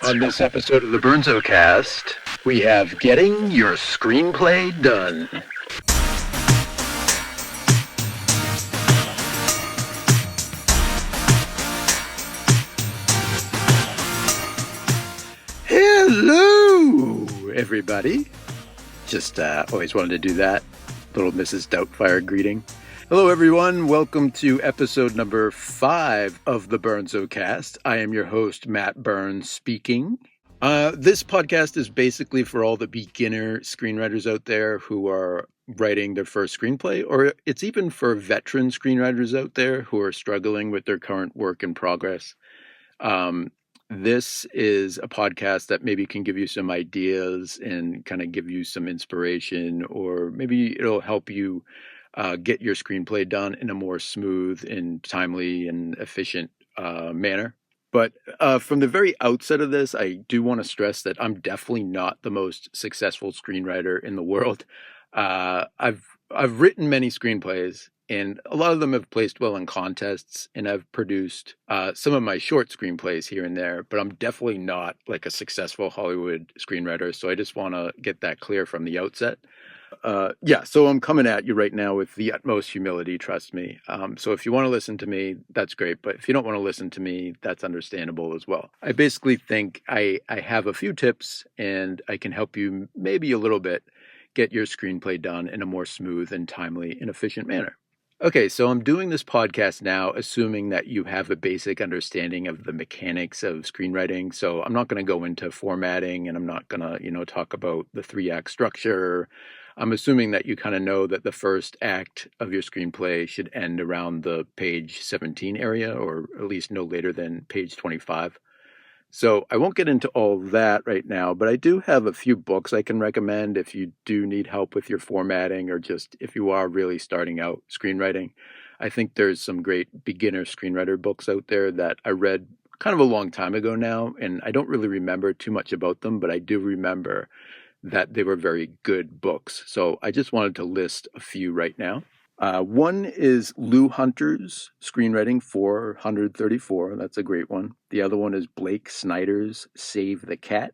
On this episode of the Burnzo Cast, we have Getting Your Screenplay Done. Hello, everybody. Just always wanted to do that. Little Mrs. Doubtfire greeting. Hello, everyone. Welcome to episode number 5 of the Burnzo Cast. I am your host, Matt Burns, speaking. This podcast is basically for all the beginner screenwriters out there who are writing their first screenplay, or it's even for veteran screenwriters out there who are struggling with their current work in progress. This is a podcast that maybe can give you some ideas and kind of give you some inspiration, or maybe it'll help you get your screenplay done in a more smooth and timely and efficient manner. But from the very outset of this, I do want to stress that I'm definitely not the most successful screenwriter in the world. I've written many screenplays, and a lot of them have placed well in contests, and I've produced some of my short screenplays here and there, but I'm definitely not like a successful Hollywood screenwriter. So I just want to get that clear from the outset. So I'm coming at you right now with the utmost humility, trust me. So if you want to listen to me, that's great. But if you don't want to listen to me, that's understandable as well. I basically think I have a few tips, and I can help you maybe a little bit get your screenplay done in a more smooth and timely and efficient manner. Okay, so I'm doing this podcast now assuming that you have a basic understanding of the mechanics of screenwriting. So I'm not going to go into formatting, and I'm not going to, talk about the 3-act structure. I'm assuming that you kind of know that the first act of your screenplay should end around the page 17 area, or at least no later than page 25. So I won't get into all that right now, but I do have a few books I can recommend if you do need help with your formatting, or just if you are really starting out screenwriting. I think there's some great beginner screenwriter books out there that I read kind of a long time ago now, and I don't really remember too much about them, but I do remember that they were very good books. So I just wanted to list a few right now. One is Lou Hunter's Screenwriting 434. That's a great one. The other one is Blake Snyder's Save the Cat.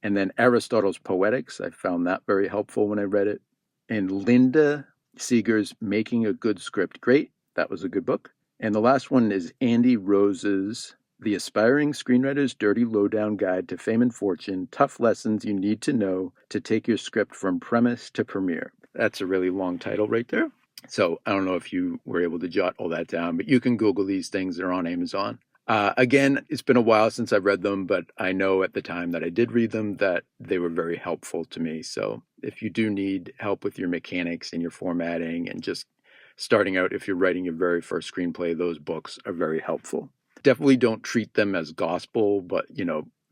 And then Aristotle's Poetics. I found that very helpful when I read it. And Linda Seeger's Making a Good Script Great. That was a good book. And the last one is Andy Rose's The Aspiring Screenwriter's Dirty Lowdown Guide to Fame and Fortune, Tough Lessons You Need to Know to Take Your Script from Premise to Premiere. That's a really long title right there. So I don't know if you were able to jot all that down, but you can Google these things. They're on Amazon. Again, it's been a while since I've read them, but I know at the time that I did read them that they were very helpful to me. So if you do need help with your mechanics and your formatting and just starting out, if you're writing your very first screenplay, those books are very helpful. Definitely don't treat them as gospel, but,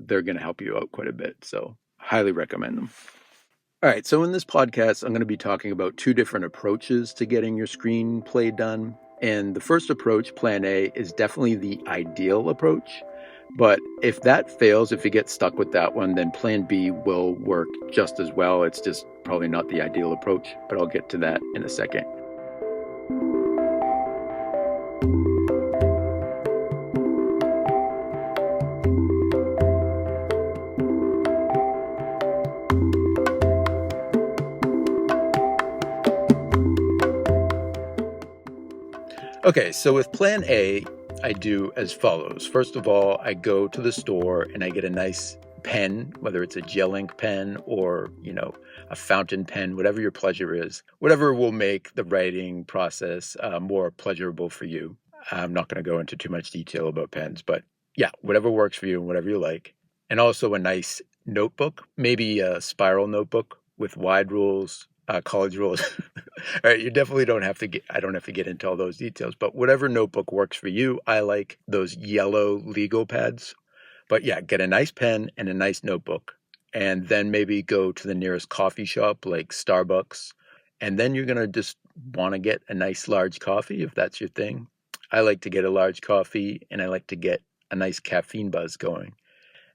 they're going to help you out quite a bit. So highly recommend them. All right, so in this podcast, I'm going to be talking about 2 different approaches to getting your screenplay done. And the first approach, Plan A, is definitely the ideal approach. But if that fails, if you get stuck with that one, then Plan B will work just as well. It's just probably not the ideal approach, but I'll get to that in a second. Okay, so with Plan A, I do as follows. First of all, I go to the store and I get a nice pen, whether it's a gel ink pen or, a fountain pen, whatever your pleasure is, whatever will make the writing process more pleasurable for you. I'm not going to go into too much detail about pens, but yeah, whatever works for you and whatever you like. And also a nice notebook, maybe a spiral notebook with wide rules, college rules. All right, you definitely I don't have to get into all those details, but whatever notebook works for you. I like those yellow legal pads. But yeah, get a nice pen and a nice notebook, and then maybe go to the nearest coffee shop like Starbucks. And then you're going to just want to get a nice large coffee if that's your thing. I like to get a large coffee, and I like to get a nice caffeine buzz going.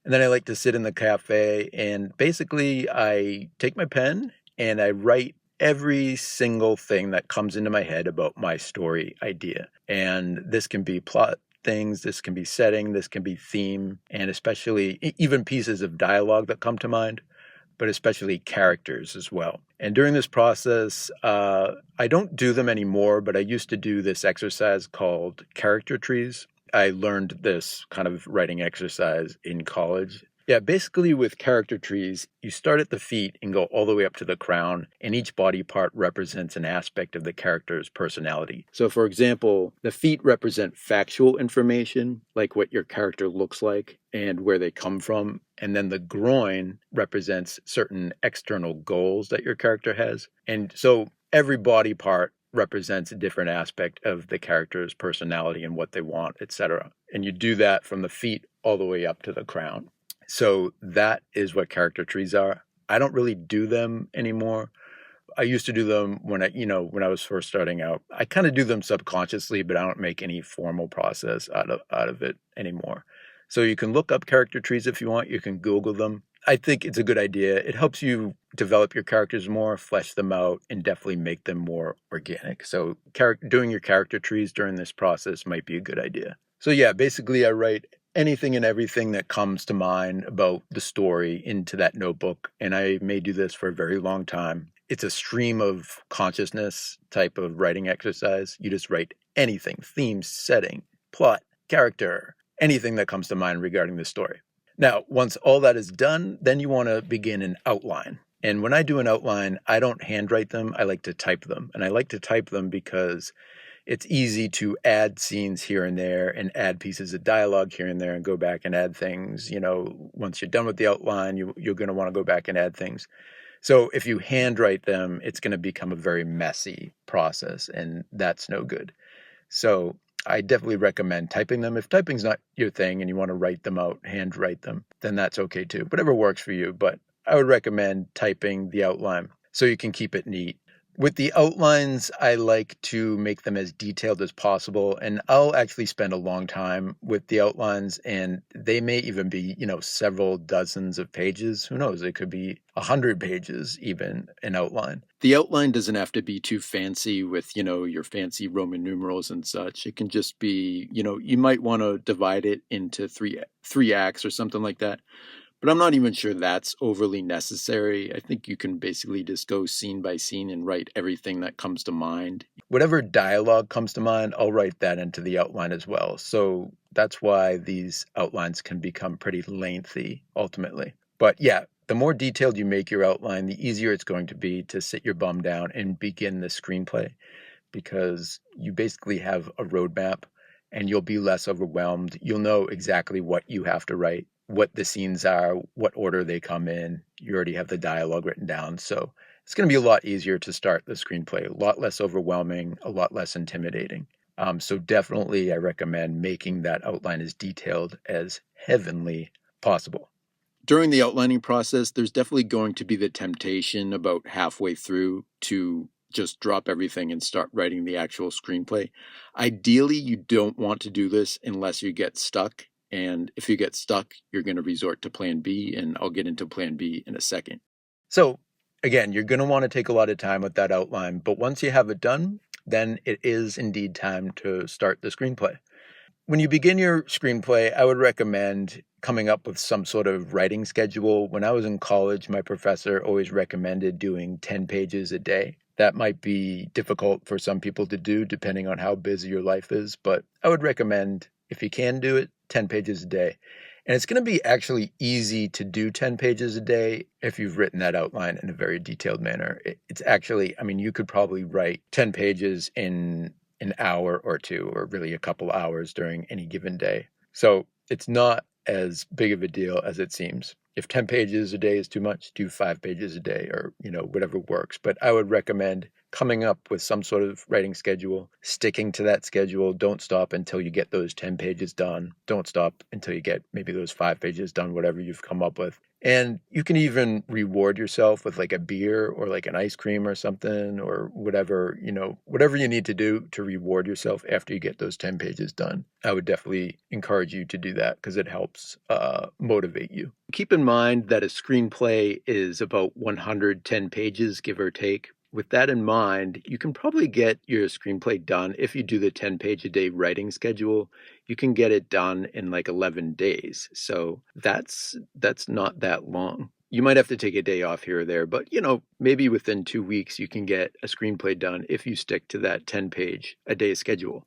And then I like to sit in the cafe, and basically I take my pen and I write every single thing that comes into my head about my story idea. And this can be plot things. This can be setting, this can be theme, and especially even pieces of dialogue that come to mind, but especially characters as well. And during this process, I don't do them anymore, but I used to do this exercise called character trees. I learned this kind of writing exercise in college. Yeah, basically with character trees, you start at the feet and go all the way up to the crown, and each body part represents an aspect of the character's personality. So, for example, the feet represent factual information, like what your character looks like and where they come from. And then the groin represents certain external goals that your character has. And so every body part represents a different aspect of the character's personality and what they want, etc. And you do that from the feet all the way up to the crown. So that is what character trees are. I don't really do them anymore. I used to do them when I was first starting out. I kind of do them subconsciously, but I don't make any formal process out of it anymore. So you can look up character trees if you want. You can Google them. I think it's a good idea. It helps you develop your characters more, flesh them out, and definitely make them more organic. So doing your character trees during this process might be a good idea. So yeah, basically I write anything and everything that comes to mind about the story into that notebook. And I may do this for a very long time. It's a stream of consciousness type of writing exercise. You just write anything, theme, setting, plot, character, anything that comes to mind regarding the story. Now, once all that is done, then you want to begin an outline. And when I do an outline, I don't handwrite them. I like to type them. And I like to type them because it's easy to add scenes here and there and add pieces of dialogue here and there and go back and add things. Once you're done with the outline, you're going to want to go back and add things. So if you handwrite them, it's going to become a very messy process, and that's no good. So I definitely recommend typing them. If typing's not your thing and you want to write them out, handwrite them, then that's okay too. Whatever works for you. But I would recommend typing the outline so you can keep it neat. With the outlines, I like to make them as detailed as possible, and I'll actually spend a long time with the outlines, and they may even be, several dozens of pages. Who knows? It could be 100 pages, even an outline. The outline doesn't have to be too fancy with, your fancy Roman numerals and such. It can just be, you might want to divide it into three acts or something like that. But I'm not even sure that's overly necessary. I think you can basically just go scene by scene and write everything that comes to mind. Whatever dialogue comes to mind, I'll write that into the outline as well. So that's why these outlines can become pretty lengthy ultimately. But yeah, the more detailed you make your outline, the easier it's going to be to sit your bum down and begin the screenplay, because you basically have a roadmap and you'll be less overwhelmed. You'll know exactly what you have to write, what the scenes are, what order they come in. You already have the dialogue written down. So it's going to be a lot easier to start the screenplay, a lot less overwhelming, a lot less intimidating. So definitely I recommend making that outline as detailed as heavenly possible. During the outlining process, there's definitely going to be the temptation about halfway through to just drop everything and start writing the actual screenplay. Ideally, you don't want to do this unless you get stuck. And if you get stuck, you're going to resort to plan B, and I'll get into plan B in a second. So again, you're going to want to take a lot of time with that outline, but once you have it done, then it is indeed time to start the screenplay. When you begin your screenplay, I would recommend coming up with some sort of writing schedule. When I was in college, my professor always recommended doing 10 pages a day. That might be difficult for some people to do depending on how busy your life is, but I would recommend, if you can do it, 10 pages a day. And it's going to be actually easy to do 10 pages a day if you've written that outline in a very detailed manner. It's actually, you could probably write 10 pages in an hour or two, or really a couple hours during any given day. So it's not as big of a deal as it seems. If 10 pages a day is too much, do 5 pages a day, or, whatever works. But I would recommend coming up with some sort of writing schedule, sticking to that schedule. Don't stop until you get those 10 pages done. Don't stop until you get maybe those 5 pages done, whatever you've come up with. And you can even reward yourself with like a beer or like an ice cream or something, or whatever, whatever you need to do to reward yourself after you get those 10 pages done. I would definitely encourage you to do that because it helps motivate you. Keep in mind that a screenplay is about 110 pages, give or take. with that in mind, you can probably get your screenplay done if you do the 10-page-a-day writing schedule. You can get it done in like 11 days. So that's not that long. You might have to take a day off here or there, but maybe within 2 weeks you can get a screenplay done if you stick to that 10-page-a-day schedule.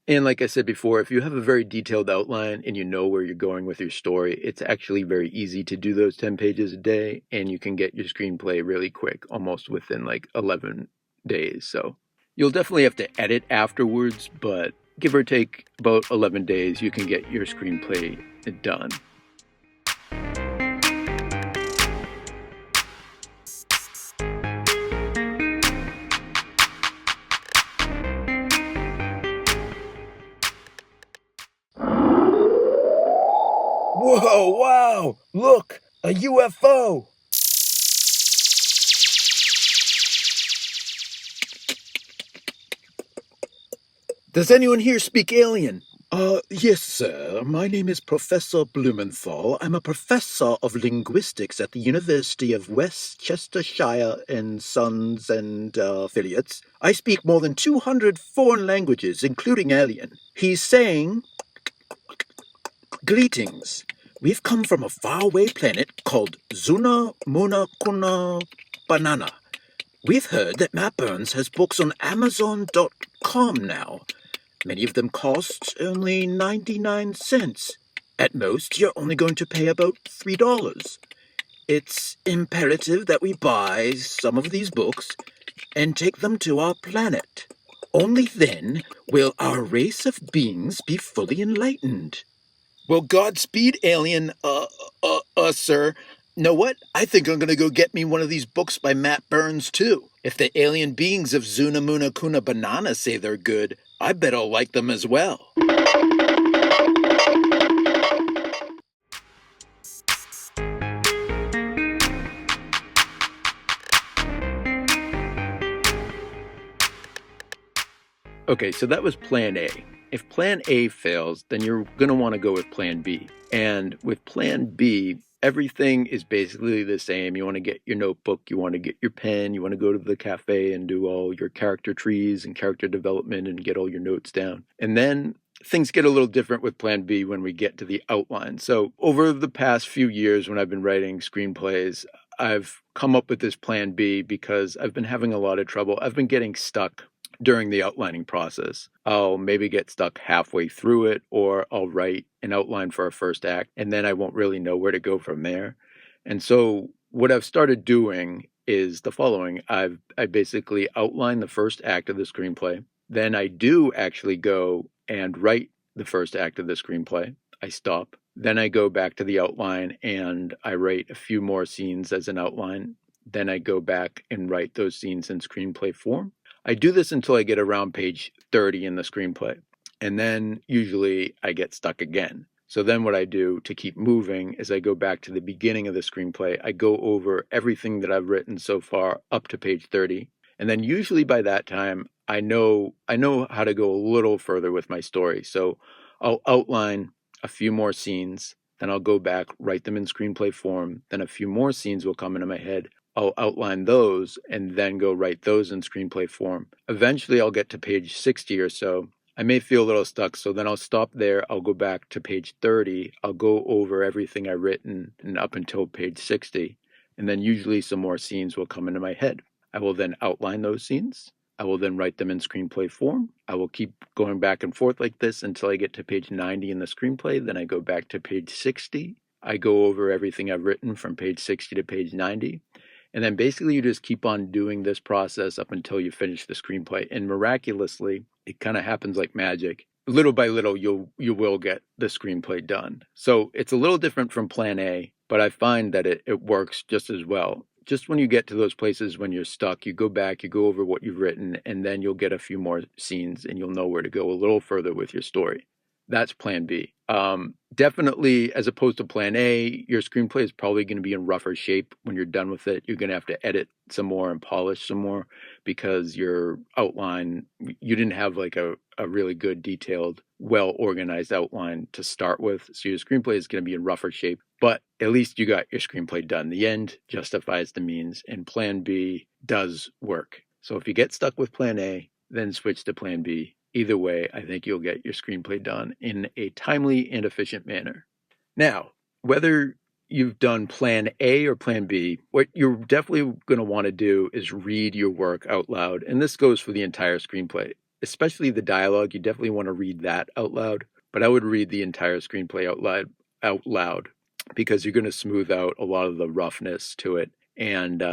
And like I said before, if you have a very detailed outline and you know where you're going with your story, it's actually very easy to do those 10 pages a day, and you can get your screenplay really quick, almost within like 11 days. So you'll definitely have to edit afterwards, but give or take about 11 days, you can get your screenplay done. Whoa, wow, look, a UFO. Does anyone here speak alien? Yes, sir. My name is Professor Blumenthal. I'm a professor of linguistics at the University of Westchestershire and Sons and affiliates. I speak more than 200 foreign languages, including alien. He's saying, greetings. We've come from a faraway planet called Zuna Muna Kuna Banana. We've heard that Matt Burns has books on Amazon.com now. Many of them cost only 99 cents. At most, you're only going to pay about $3. It's imperative that we buy some of these books and take them to our planet. Only then will our race of beings be fully enlightened. Well, Godspeed, alien, sir. Know what? I think I'm gonna go get me one of these books by Matt Burns, too. If the alien beings of Zuna Muna Kuna Banana say they're good, I bet I'll like them as well. Okay, so that was plan A. If plan A fails, then you're going to want to go with plan B. And with plan B, everything is basically the same. You want to get your notebook, you want to get your pen, you want to go to the cafe and do all your character trees and character development and get all your notes down. And then things get a little different with plan B when we get to the outline. So over the past few years when I've been writing screenplays, I've come up with this plan B because I've been having a lot of trouble. I've been getting stuck during the outlining process. I'll maybe get stuck halfway through it, or I'll write an outline for a first act, and then I won't really know where to go from there. And so what I've started doing is the following. I basically outline the first act of the screenplay. Then I do actually go and write the first act of the screenplay. I stop. Then I go back to the outline and I write a few more scenes as an outline. Then I go back and write those scenes in screenplay form. I do this until I get around page 30 in the screenplay. And then usually I get stuck again. So then what I do to keep moving is I go back to the beginning of the screenplay. I go over everything that I've written so far up to page 30. And then usually by that time, I know how to go a little further with my story. So I'll outline a few more scenes. Then I'll go back, write them in screenplay form. Then a few more scenes will come into my head. I'll outline those and then go write those in screenplay form. Eventually, I'll get to page 60 or so. I may feel a little stuck, so then I'll stop there. I'll go back to page 30. I'll go over everything I've written and up until page 60. And then usually some more scenes will come into my head. I will then outline those scenes. I will then write them in screenplay form. I will keep going back and forth like this until I get to page 90 in the screenplay. Then I go back to page 60. I go over everything I've written from page 60 to page 90. And then basically you just keep on doing this process up until you finish the screenplay. And miraculously, it kind of happens like magic. Little by little, you will get the screenplay done. So it's a little different from plan A, but I find that it works just as well. Just when you get to those places when you're stuck, you go back, you go over what you've written, and then you'll get a few more scenes and you'll know where to go a little further with your story. That's plan B. definitely, as opposed to plan A, your screenplay is probably going to be in rougher shape when you're done with it. You're going to have to edit some more and polish some more because your outline, you didn't have like a really good, detailed, well organized outline to start with. So your screenplay is going to be in rougher shape, but at least you got your screenplay done. The end justifies the means, and plan B does work. So if you get stuck with plan A, then switch to plan B. Either way, I think you'll get your screenplay done in a timely and efficient manner. Now, whether you've done plan A or plan B, what you're definitely going to want to do is read your work out loud. And this goes for the entire screenplay, especially the dialogue. You definitely want to read that out loud, but I would read the entire screenplay out loud because you're going to smooth out a lot of the roughness to it. And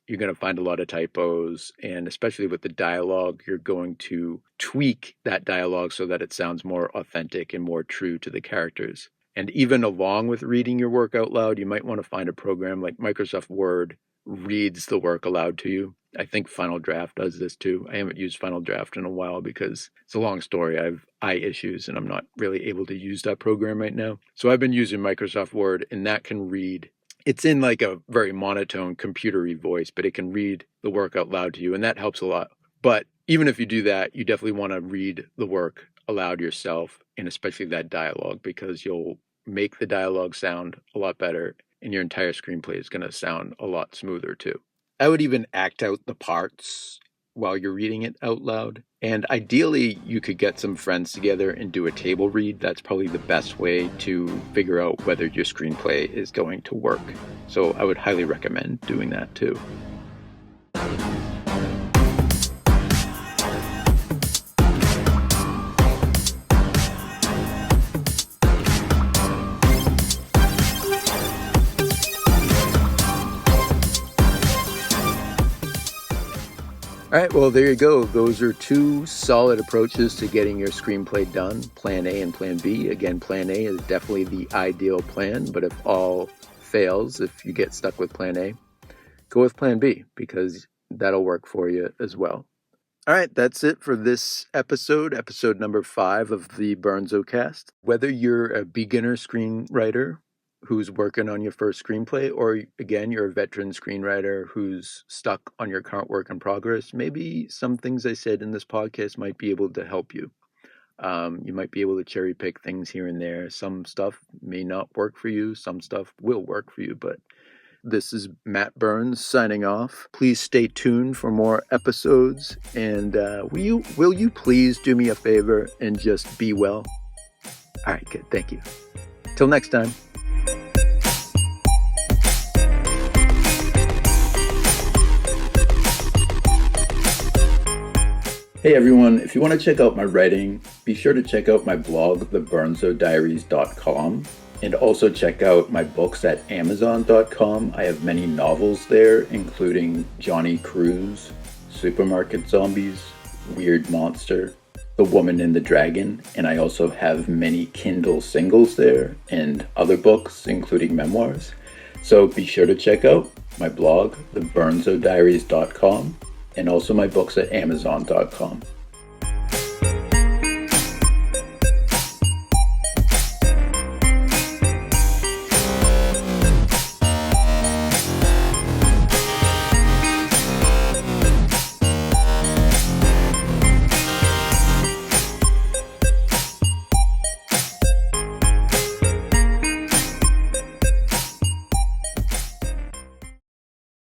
you're going to find a lot of typos, and especially with the dialogue, you're going to tweak that dialogue so that it sounds more authentic and more true to the characters. And even along with reading your work out loud, you might want to find a program like Microsoft Word reads the work aloud to you. I think Final Draft does this too. I haven't used Final Draft in a while because it's a long story. I have eye issues and I'm not really able to use that program right now. So I've been using Microsoft Word, and that can read. It's in like a very monotone computery voice, but it can read the work out loud to you, and that helps a lot. But even if you do that, you definitely want to read the work aloud yourself, and especially that dialogue, because you'll make the dialogue sound a lot better, and your entire screenplay is going to sound a lot smoother too. I would even act out the parts while you're reading it out loud. And ideally, you could get some friends together and do a table read. That's probably the best way to figure out whether your screenplay is going to work. So I would highly recommend doing that too. All right, well, there you go. Those are two solid approaches to getting your screenplay done, plan A and plan B. Again, plan A is definitely the ideal plan, but if all fails, if you get stuck with plan A, go with plan B because that'll work for you as well. All right, that's it for this episode number 5 of the Burnzo Cast. Whether you're a beginner screenwriter who's working on your first screenplay, or again, you're a veteran screenwriter who's stuck on your current work in progress, maybe some things I said in this podcast might be able to help you. You might be able to cherry pick things here and there. Some stuff may not work for you. Some stuff will work for you, but this is Matt Burns signing off. Please stay tuned for more episodes, and will you please do me a favor and just be well? All right, good. Thank you. Till next time. Hey everyone, if you want to check out my writing, be sure to check out my blog, theburnzodiaries.com, and also check out my books at amazon.com. I have many novels there, including Johnny Cruise, Supermarket Zombies, Weird Monster, The Woman and the Dragon, and I also have many Kindle singles there and other books, including memoirs. So be sure to check out my blog, theburnzodiaries.com, and also my books at amazon.com.